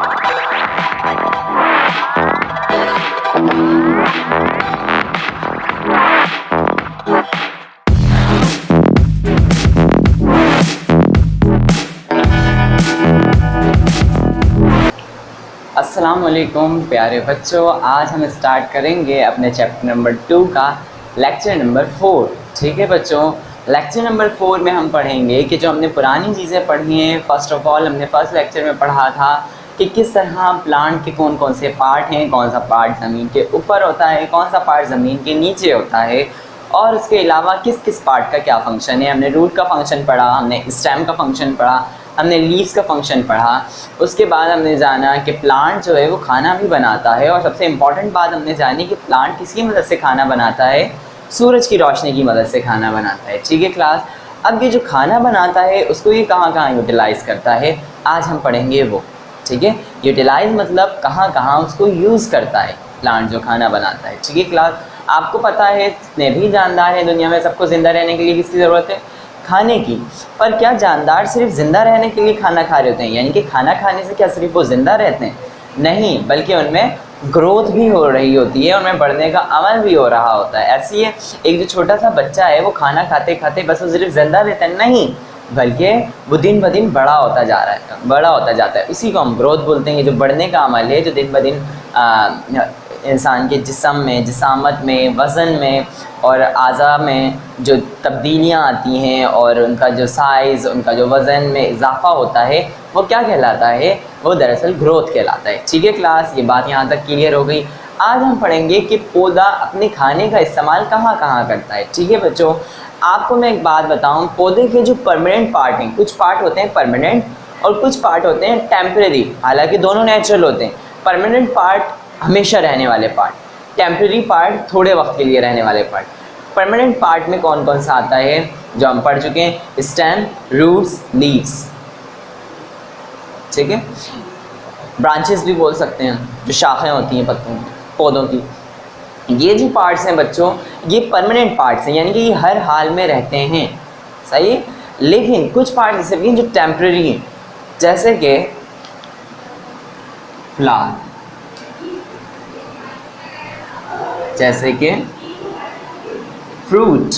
अस्सलाम वालेकुम प्यारे बच्चों, आज हम स्टार्ट करेंगे अपने चैप्टर नंबर 2 का लेक्चर नंबर 4। ठीक है बच्चों, लेक्चर नंबर 4 में हम पढ़ेंगे कि जो हमने पुरानी चीज़ें पढ़ी हैं। फ़र्स्ट ऑफ़ ऑल हमने फर्स्ट लेक्चर में पढ़ा था कि किस तरह प्लांट के कौन कौन से पार्ट हैं, कौन सा पार्ट ज़मीन के ऊपर होता है, कौन सा पार्ट ज़मीन के नीचे होता है, और उसके अलावा किस किस पार्ट का क्या फ़ंक्शन है। हमने रूट का फ़ंक्शन पढ़ा, हमने स्टेम का फ़ंक्शन पढ़ा, हमने लीव्स का फंक्शन पढ़ा। उसके बाद हमने जाना कि प्लांट जो है वो खाना भी बनाता है, और सबसे इम्पॉर्टेंट बात हमने जानी कि प्लांट किसकी मदद से खाना बनाता है, सूरज की रोशनी की मदद से खाना बनाता है। ठीक है क्लास, अब ये जो खाना बनाता है उसको ये कहाँ कहाँ यूटिलाइज़ करता है, आज हम पढ़ेंगे वो। ठीक है, यूटिलाइज़ मतलब कहाँ कहाँ उसको यूज़ करता है प्लांट जो खाना बनाता है। ठीक है क्लास, आपको पता है जितने भी जानदार हैं दुनिया में, सबको ज़िंदा रहने के लिए किसकी ज़रूरत है, खाने की। पर क्या जानदार सिर्फ ज़िंदा रहने के लिए खाना खा रहे होते हैं, यानी कि खाना खाने से क्या सिर्फ वो ज़िंदा रहते हैं? नहीं, बल्कि उनमें ग्रोथ भी हो रही होती है, उनमें बढ़ने का अमल भी हो रहा होता है। ऐसी है, एक जो छोटा सा बच्चा है वो खाना खाते खाते बस वो सिर्फ ज़िंदा रहता है? नहीं, बल्कि वो दिन ब दिन बड़ा होता जा रहा है, बड़ा होता जाता है। उसी को हम ग्रोथ बोलते हैं, जो बढ़ने का अमल है, जो दिन ब दिन इंसान के जिस्म में, जिसामत में, वज़न में और आज़ा में जो तब्दीलियाँ आती हैं और उनका जो साइज़, उनका जो वज़न में इजाफ़ा होता है, वो क्या कहलाता है? वो दरअसल ग्रोथ कहलाता है। ठीक है क्लास, ये बात यहाँ तक क्लियर हो गई। आज हम पढ़ेंगे कि पौधा अपने खाने का इस्तेमाल कहाँ कहाँ करता है। ठीक है बच्चों, आपको मैं एक बात बताऊँ, पौधे के जो परमानेंट पार्ट हैं, कुछ पार्ट होते हैं परमानेंट और कुछ पार्ट होते हैं टेम्परेरी। हालाँकि दोनों नेचुरल होते हैं। परमानेंट पार्ट हमेशा रहने वाले पार्ट, टेम्परेरी पार्ट थोड़े वक्त के लिए रहने वाले पार्ट। परमानेंट पार्ट में कौन कौन सा आता है जो हम पढ़ चुके हैं? Stem, roots, leaves. ठीक है, ब्रांचेस भी बोल सकते हैं, जो शाखें होती हैं पत्तों की, पौधों की। ये जो पार्ट्स हैं बच्चों, ये परमानेंट पार्ट्स हैं, यानी कि ये हर हाल में रहते हैं। सही है, लेकिन कुछ पार्ट ऐसे भी हैं जो टेम्परेरी हैं, जैसे कि फ्लावर, जैसे कि फ्रूट।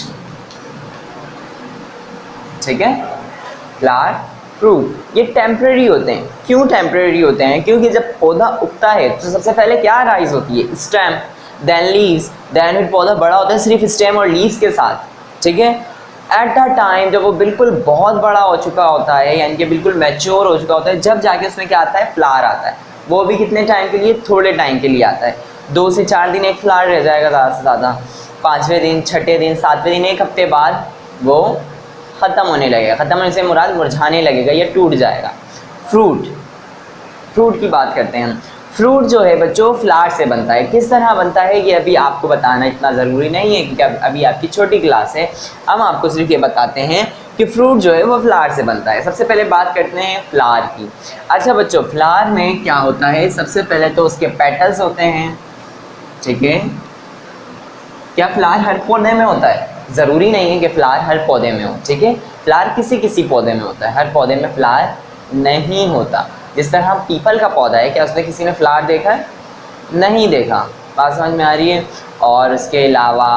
ठीक है, फ्लावर, फ्रूट, ये टेम्परेरी होते हैं। क्यों टेम्परेरी होते हैं? क्योंकि जब पौधा उगता है तो सबसे पहले क्या राइज होती है? स्टेम, देन लीव्स, देन फिर पौधा बड़ा होता है सिर्फ स्टेम और लीव्स के साथ। ठीक है, एट द टाइम जब वो बिल्कुल बहुत बड़ा हो चुका होता है, यानी कि बिल्कुल मैच्योर हो चुका होता है, जब जाके उसमें क्या आता है? फ्लावर आता है। वो भी कितने टाइम के लिए? थोड़े टाइम के लिए आता है। 2 से 4 दिन एक फ्लावर रह जाएगा ज़्यादा से ज़्यादा, 5वें दिन, 6ठे दिन, 7वें दिन, एक हफ्ते बाद वो ख़त्म होने लगेगा। ख़त्म होने से मुराद मुरझाने लगेगा या टूट जाएगा। फ्रूट, फ्रूट की बात करते हैं हम। फ्रूट जो है बच्चों फ्लावर से बनता है। किस तरह बनता है ये अभी आपको बताना इतना ज़रूरी नहीं है, क्योंकि अभी आपकी छोटी क्लास है। हम आपको सिर्फ ये बताते हैं कि फ्रूट जो है वो फ्लावर से बनता है। सबसे पहले बात करते हैं फ्लावर की। अच्छा बच्चों, फ्लावर में क्या होता है? सबसे पहले तो उसके पेटल्स होते हैं। ठीक है, क्या फ्लावर हर पौधे में होता है? ज़रूरी नहीं है कि फ्लावर हर पौधे में हो। ठीक है, फ्लावर किसी किसी पौधे में होता है, हर पौधे में फ्लावर नहीं होता। जिस तरह पीपल का पौधा है, क्या उसमें किसी ने फ्लावर देखा है? नहीं देखा। बात समझ में आ रही है? और उसके अलावा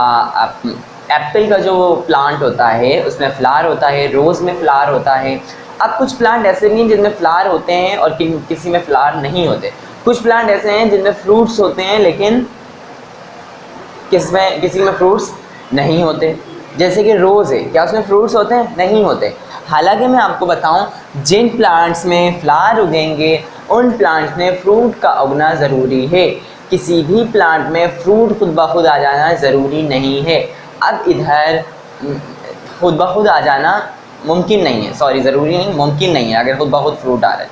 एप्पल का जो प्लांट होता है उसमें फ्लावर होता है, रोज़ में फ्लावर होता है। अब कुछ प्लांट ऐसे भी हैं जिनमें फ्लावर होते हैं और किसी में फ्लावर नहीं होते। कुछ प्लांट ऐसे हैं जिनमें फ्रूट्स होते हैं लेकिन किसी में फ्रूट्स नहीं होते। जैसे कि रोज़ है, क्या उसमें फ्रूट्स होते हैं? नहीं होते। हालांकि मैं आपको बताऊं, जिन प्लांट्स में फ्लावर उगेंगे उन प्लांट्स में फ्रूट का उगना ज़रूरी है। किसी भी प्लांट में फ्रूट खुद ब खुद आ जाना ज़रूरी नहीं है। अब इधर खुद ब खुद आ जाना मुमकिन नहीं है, सॉरी ज़रूरी नहीं, मुमकिन नहीं है अगर खुद ब खुद फ्रूट आ रहा है।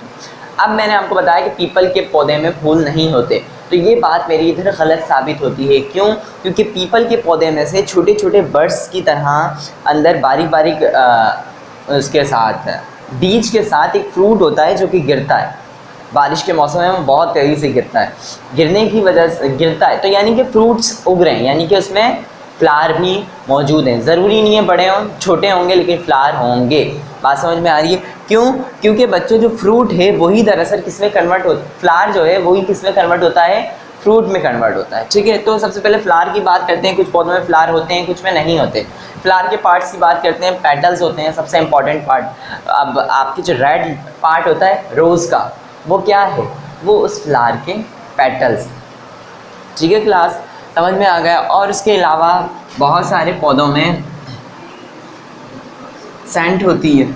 अब मैंने आपको बताया कि पीपल के पौधे में फूल नहीं होते, तो ये बात मेरी इधर गलत साबित होती है। क्यों? क्योंकि पीपल के पौधे में से छोटे छोटे बर्ड्स की तरह अंदर बारीक बारीक उसके साथ बीज के साथ एक फ्रूट होता है जो कि गिरता है। बारिश के मौसम में वो बहुत तेज़ी से गिरता है, गिरने की वजह से गिरता है, तो यानी कि फ्रूट्स उग रहे हैं, यानी कि उसमें फ्लावर भी मौजूद हैं। ज़रूरी नहीं है बड़े हों, छोटे होंगे लेकिन फ्लावर होंगे। बात समझ में आ रही है? क्यों? क्योंकि बच्चों जो फ्रूट है वही दरअसल किस में कन्वर्ट होता, फ्लावर जो है वही किस में कन्वर्ट होता है, फ्रूट में कन्वर्ट होता है। ठीक है, तो सबसे पहले फ्लावर की बात करते हैं। कुछ पौधों में फ्लावर होते हैं, कुछ में नहीं होते। फ्लावर के पार्ट्स की बात करते हैं। पेटल्स होते हैं सबसे इंपॉर्टेंट पार्ट। अब आपके जो रेड पार्ट होता है रोज़ का, वो क्या है, वो उस फ्लावर के पेटल्स। ठीक है क्लास, समझ में आ गया। और इसके अलावा बहुत सारे पौधों में सेंट होती है,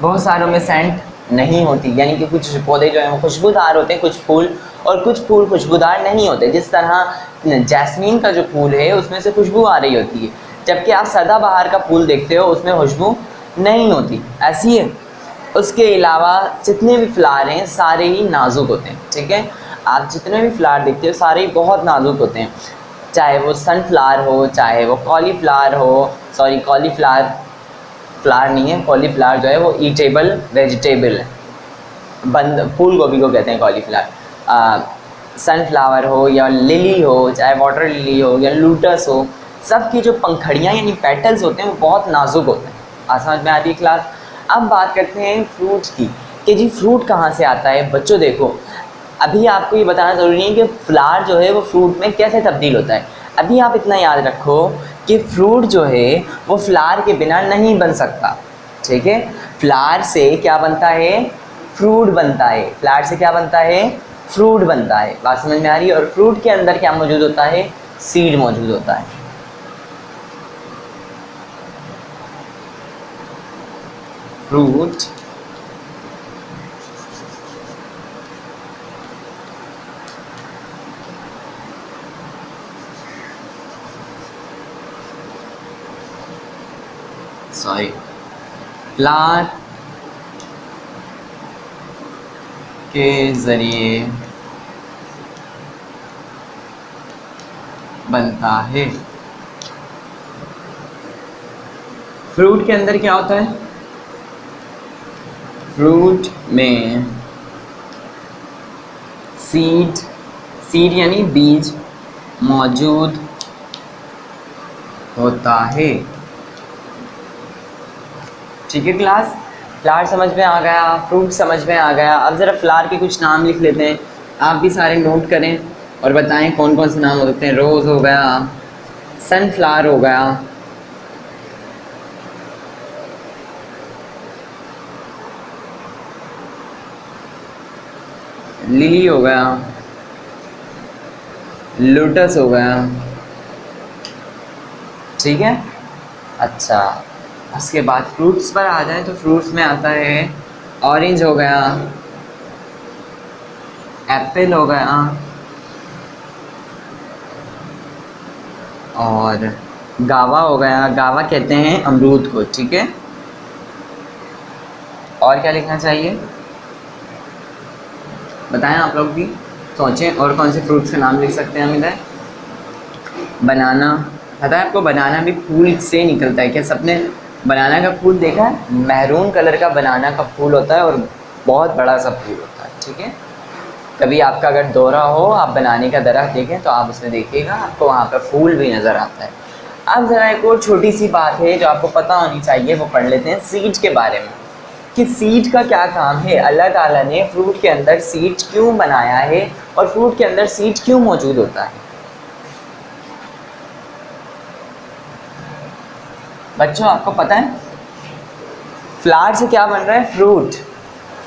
बहुत सारों में सेंट नहीं होती, यानी कि कुछ पौधे जो हैं वो खुशबूदार होते हैं, कुछ फूल, और कुछ फूल खुशबूदार नहीं होते। जिस तरह जैस्मीन का जो फूल है उसमें से खुशबू आ रही होती है, जबकि आप सदाबहार का फूल देखते हो उसमें खुशबू नहीं होती। ऐसी है। उसके अलावा जितने भी फ्लावर हैं सारे ही नाजुक होते हैं। ठीक है, आप जितने भी फ्लावर देखते हो सारे ही बहुत नाजुक होते हैं, चाहे वो सनफ्लावर हो, चाहे वो कॉलीफ्लावर हो, सॉरी कॉलीफ्लावर फ्लावर नहीं है, कॉलीफ्लावर जो है वो ईटेबल वेजिटेबल है, बंद फूल गोभी को कहते हैं कॉलीफ्लावर। सनफ्लावर हो या लिली हो, चाहे वाटर लिली हो या लूटस हो, सब की जो पंखड़ियाँ यानी पेटल्स होते हैं वो बहुत नाजुक होते हैं। आज समझ में आती है क्लास। अब बात करते हैं फ्रूट की, कि जी फ्रूट कहाँ से आता है। बच्चों देखो, अभी आपको ये बताना ज़रूरी नहीं है कि फ्लावर जो है वो फ्रूट में कैसे तब्दील होता है। अभी आप इतना याद रखो कि फ्रूट जो है वो फ्लावर के बिना नहीं बन सकता। ठीक है, फ्लावर से क्या बनता है, फ्रूट बनता है। फ्लावर से क्या बनता है, फ्रूट बनता है। बात समझ में आ रही है। और फ्रूट के अंदर क्या मौजूद होता है, सीड मौजूद होता है। फ्रूट सॉरी फ्लावर के ज़रिए बनता है। फ्रूट के अंदर क्या होता है, फ्रूट में सीड यानी बीज मौजूद होता है। ठीक है क्लास, फ्लावर समझ में आ गया, फ्रूट समझ में आ गया। अब ज़रा फ्लावर के कुछ नाम लिख लेते हैं, आप भी सारे नोट करें और बताएं कौन कौन से नाम हो सकते हैं। रोज़ हो गया, सनफ्लावर हो गया, लिली हो गया, लोटस हो गया। ठीक है, अच्छा उसके बाद फ्रूट्स पर आ जाए तो फ्रूट्स में आता है ऑरेंज हो गया, एप्पल हो गया, और गावा हो गया। गावा कहते हैं अमरूद को। ठीक है, और क्या लिखना चाहिए बताएं आप लोग भी, सोचें और कौन से फ्रूट्स के नाम लिख सकते हैं हम इधर। बनाना, पता है आपको बनाना भी फूल से निकलता है क्या? सबने बनाना का फूल देखा है? मैरून कलर का बनाना का फूल होता है और बहुत बड़ा सा फूल होता है। ठीक है, कभी आपका अगर दौरा हो, आप बनाने का दरख्त देखें तो आप उसमें देखिएगा, आपको वहाँ पर फूल भी नज़र आता है। अब ज़रा एक और छोटी सी बात है जो आपको पता होनी चाहिए, वो पढ़ लेते हैं सीड्स के बारे में, कि सीड का क्या काम है। अल्लाह ताला ने फ्रूट के अंदर सीड्स क्यों बनाया है और फ्रूट के अंदर सीड क्यों मौजूद होता है। बच्चों आपको पता है फ्लावर से क्या बन रहा है, फ्रूट,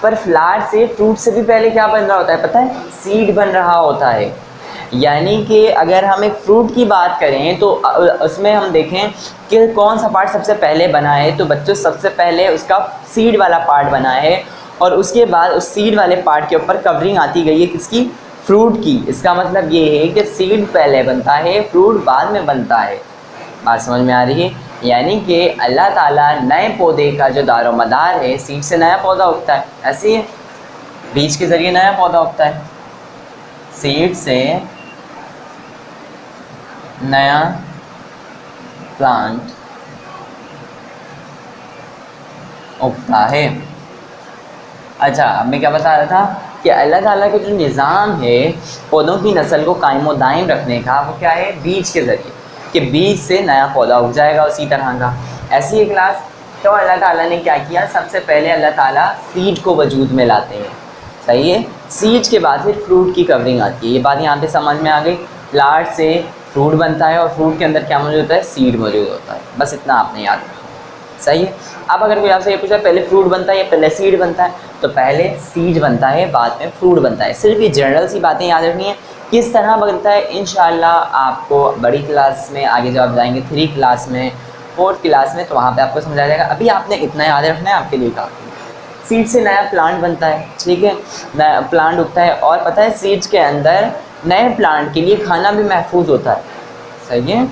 पर फ्लावर से, फ्रूट से भी पहले क्या बन रहा होता है पता है, सीड बन रहा होता है। यानी कि अगर हम एक फ्रूट की बात करें तो उसमें हम देखें कि कौन सा पार्ट सबसे पहले बना है, तो बच्चों सबसे पहले उसका सीड वाला पार्ट बना है, और उसके बाद उस सीड वाले पार्ट के ऊपर कवरिंग आती गई है किसकी, फ्रूट की। इसका मतलब ये है कि सीड पहले बनता है, फ्रूट बाद में बनता है। बात समझ में आ रही है? यानी कि अल्लाह ताला नए पौधे का जो दारोमदार है, सीड से नया पौधा उगता है, ऐसे ही बीज के ज़रिए नया पौधा उगता है, सीड से नया प्लांट उगता है। अच्छा, अब मैं क्या बता रहा था कि अल्लाह ताला का जो निज़ाम है पौधों की नस्ल को कायम दायम रखने का, वो क्या है, बीज के ज़रिए, कि बीज से नया पौधा उग जाएगा उसी तरह का। ऐसी एक क्लास। तो अल्लाह ताला ने क्या किया, सबसे पहले अल्लाह ताला सीड को वजूद में लाते हैं, सही है। सीड के बाद फिर फ्रूट की कवरिंग आती है। ये बात यहाँ पे समझ में आ गई। प्लांट से फ्रूट बनता है और फ्रूट के अंदर क्या मौजूद होता है, सीड मौजूद होता है। बस इतना आपने याद रखना, सही है। अब अगर कोई आपसे ये पूछा पहले फ्रूट बनता है या पहले सीड बनता है, तो पहले सीड बनता है बाद में फ्रूट बनता है। सिर्फ ये जनरल सी बातें याद रखनी है। किस तरह बनता है इंशाल्लाह आपको बड़ी क्लास में आगे जब आप जाएंगे 3 क्लास में 4th क्लास में, तो वहाँ पे आपको समझाया जाएगा। अभी आपने इतना याद रखना है, आपके लिए काफ़ी। सीड से नया प्लांट बनता है, ठीक है, नया प्लांट उगता है। और पता है सीड्स के अंदर नए प्लांट के लिए खाना भी महफूज होता है, सही है।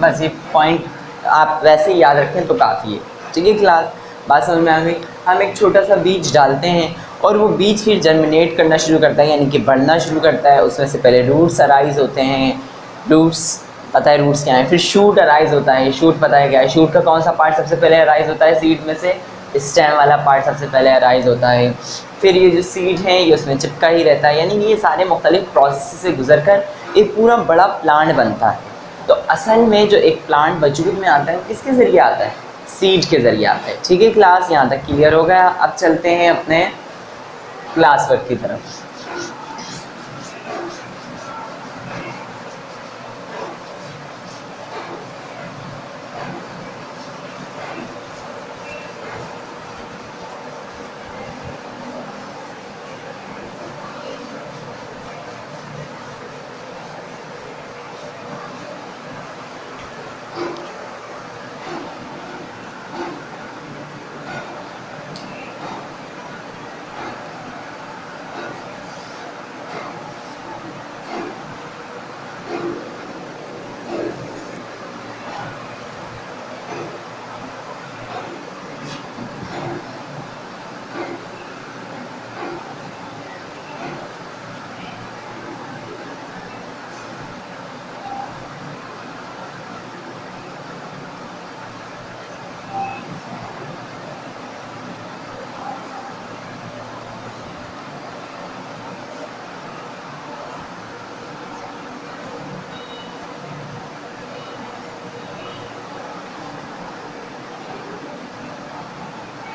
बस ये पॉइंट आप वैसे ही याद रखें तो काफ़ी है, ठीक है क्लास। बात समझ में आ गई। हम एक छोटा सा बीज डालते हैं और वो बीज फिर जर्मिनेट करना शुरू करता है, यानी कि बढ़ना शुरू करता है। उसमें से पहले रूट्स अराइज होते हैं। रूट्स पता है रूट्स क्या है। फिर शूट अराइज होता है। शूट पता है क्या है। शूट का कौन सा पार्ट सबसे पहले अराइज होता है सीड में से, स्टेम वाला पार्ट सबसे पहले अराइज होता है। फिर ये जो सीड है ये उसमें चिपका ही रहता है, यानी कि ये सारे मुख्तलिफ प्रोसेस से गुजर कर एक पूरा बड़ा प्लांट बनता है। तो असल में जो एक प्लांट वजूद में आता है किसके ज़रिए आता है, सीड के ज़रिए आता है, ठीक है क्लास। यहाँ तक क्लियर हो गया। अब चलते हैं अपने क्लास वर्क की तरफ।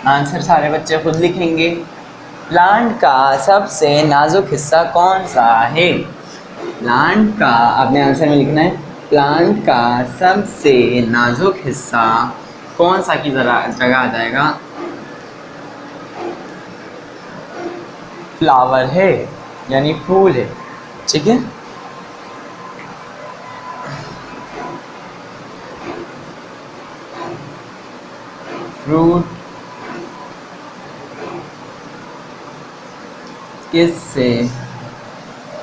आंसर सारे बच्चे खुद लिखेंगे। प्लांट का सबसे नाजुक हिस्सा कौन सा है। प्लांट का आपने आंसर में लिखना है, प्लांट का सबसे नाजुक हिस्सा कौन सा की जगह आ जाएगा, फ्लावर है, यानी फूल है, ठीक है। फ्रूट किससे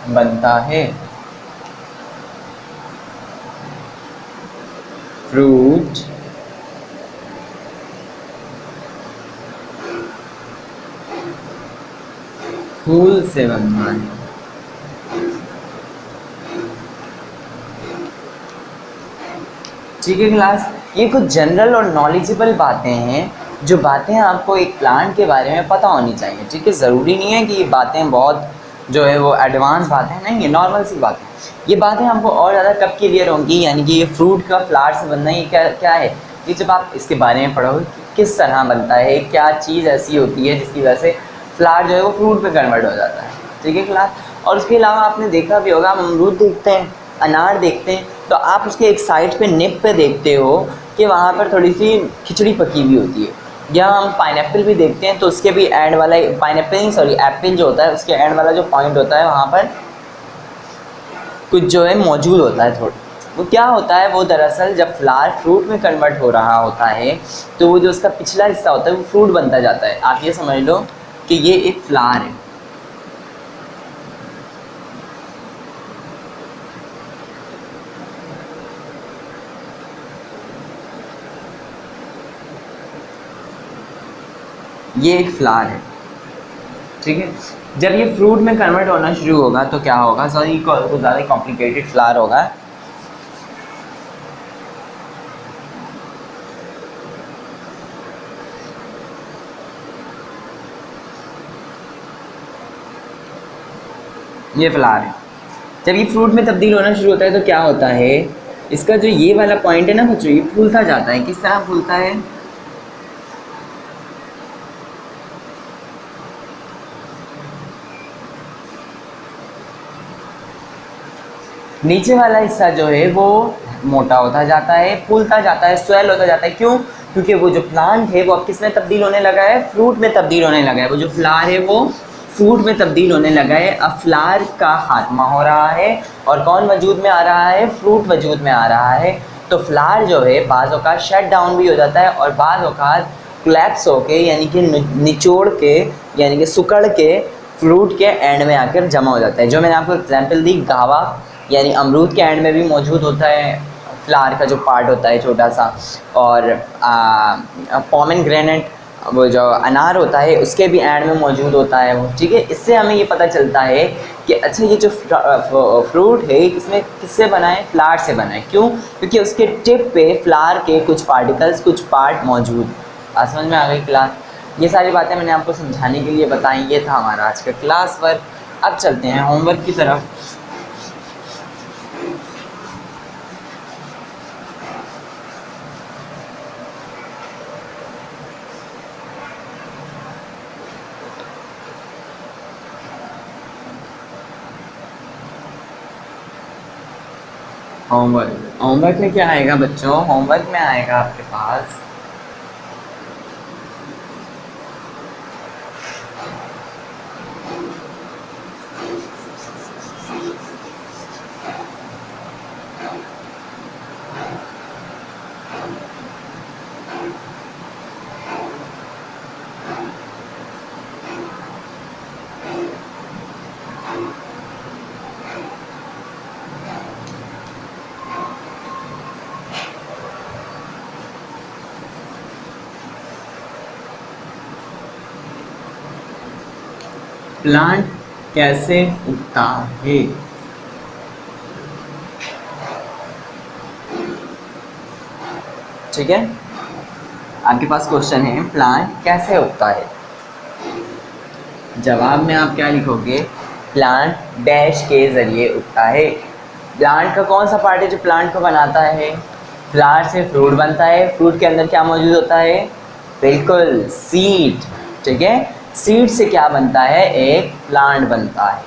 बनता है, फ्रूट फूल से बनता है। ठीक है क्लास। ये कुछ जनरल और नॉलेजेबल बातें हैं, जो बातें आपको एक प्लांट के बारे में पता होनी चाहिए, ठीक है। ज़रूरी नहीं है कि ये बातें बहुत जो है वो एडवांस बातें नहीं, ये नॉर्मल सी बातें। ये बातें आपको और ज़्यादा कब क्लियर होंगी, यानी कि ये फ्रूट का फ्लावर से बनना ये क्या क्या है, कि जब आप इसके बारे में पढ़ोगे किस तरह बनता है, क्या चीज़ ऐसी होती है जिसकी वजह से फ्लावर जो है वो फ्रूट में कन्वर्ट हो जाता है, ठीक है क्लास। और उसके अलावा आपने देखा भी होगा, हम अमरूद देखते हैं, अनार देखते हैं, तो आप उसके एक साइड पे निप पे देखते हो कि वहाँ पर थोड़ी सी खिचड़ी पकी हुई होती है। या हम पाइनएप्पल भी देखते हैं तो उसके भी एंड वाला, पाइनएप्पल नहीं सॉरी एप्पल जो होता है उसके एंड वाला जो पॉइंट होता है वहाँ पर कुछ जो है मौजूद होता है थोड़ा। वो क्या होता है, वो दरअसल जब फ्लावर फ्रूट में कन्वर्ट हो रहा होता है तो वो जो उसका पिछला हिस्सा होता है वो फ्रूट बनता जाता है। आप ये समझ लो कि ये एक फ्लावर है। ये एक फ्लावर है, ठीक है। जब ये फ्रूट में कन्वर्ट होना शुरू होगा तो क्या होगा, सॉरी कुछ ज़्यादा कॉम्प्लिकेटेड फ्लावर होगा। ये फ्लावर है। जब ये फ्रूट में तब्दील होना शुरू होता है तो क्या होता है इसका जो ये वाला पॉइंट है ना बच्चों, ये फूलता जाता है। किस तरह फूलता है? नीचे वाला हिस्सा जो है वो मोटा होता जाता है, फूलता जाता है, स्वेल होता जाता है। क्यों? क्योंकि वो जो प्लांट है वो अब किस में तब्दील होने लगा है? फ्रूट में तब्दील होने लगा है। वो जो फ्लावर है वो फ्रूट में तब्दील होने लगा है। अब फ्लावर का खात्मा हो रहा है और कौन वजूद में आ रहा है? फ्रूट वजूद में आ रहा है। तो फ्लावर जो है बाज़ औक़ात शट डाउन भी हो जाता है और बाज़ औक़ात कोलैप्स होके, यानी कि निचोड़ के, यानी कि सुकड़ के फ्रूट के एंड में आकर जमा हो जाता है। जो मैंने आपको एग्जांपल दी, गावा यानी अमरूद के एंड में भी मौजूद होता है फ्लावर का जो पार्ट होता है छोटा सा, और पोमेग्रेनेट वो जो अनार होता है उसके भी एंड में मौजूद होता है वो, ठीक है। इससे हमें ये पता चलता है कि अच्छा ये जो फ्रूट है इसमें किससे बना है? फ्लावर से बना है। क्यों? क्योंकि उसके टिप पे फ्लावर के कुछ पार्टिकल्स, कुछ पार्ट मौजूद। समझ में आ गई क्लास? ये सारी बातें मैंने आपको समझाने के लिए बताई। ये था हमारा आज का क्लास वर्क। अब चलते हैं होमवर्क की तरफ। होमवर्क में क्या आएगा बच्चों? होमवर्क में आएगा आपके पास प्लांट कैसे उगता है। ठीक है, आपके पास क्वेश्चन है प्लांट कैसे उगता है। जवाब में आप क्या लिखोगे? प्लांट डैश के ज़रिए उगता है। प्लांट का कौन सा पार्ट है जो प्लांट को बनाता है? फ्लावर से फ्रूट बनता है। फ्रूट के अंदर क्या मौजूद होता है? बिल्कुल, सीड। ठीक है, सीड से क्या बनता है? एक प्लांट बनता है।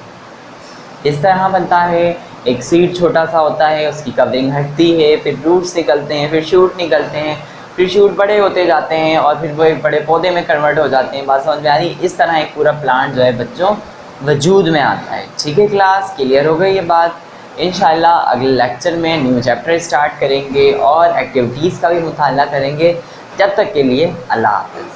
इस तरह बनता है। एक सीड छोटा सा होता है, उसकी कवरिंग हटती है, फिर रूट्स निकलते हैं, फिर शूट निकलते हैं, फिर शूट बड़े होते जाते हैं और फिर वो एक बड़े पौधे में कन्वर्ट हो जाते हैं। बात समझ में आ रही? इस तरह एक पूरा प्लांट जो है बच्चों वजूद में आता है। ठीक है, क्लास क्लियर हो गई ये बात? इंशाल्लाह अगले लेक्चर में न्यू चैप्टर स्टार्ट करेंगे और एक्टिविटीज़ का भी मुताला करेंगे। जब तक के लिए अल्लाह हाफ़िज़।